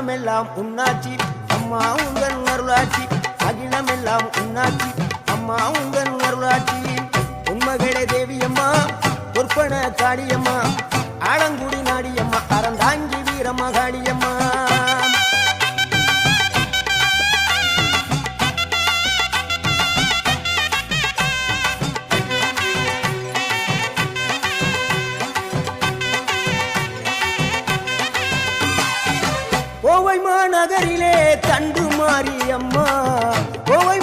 அகிலமெல்லாம் உன்னாட்சி அம்மா உந்தன் அருளாட்சி அகிலமெல்லாம் உன்னாட்சி அம்மா உந்தன் அருளாட்சி உண்மகளே தேவியம்மா பொற்பன காளியம்மா ஆலங்குடி நாடியம்மா அறந்தாங்கி வீரம்மா காளியம்மா கோவை மாநகரிலே தண்டு மாரியம்மா கோவை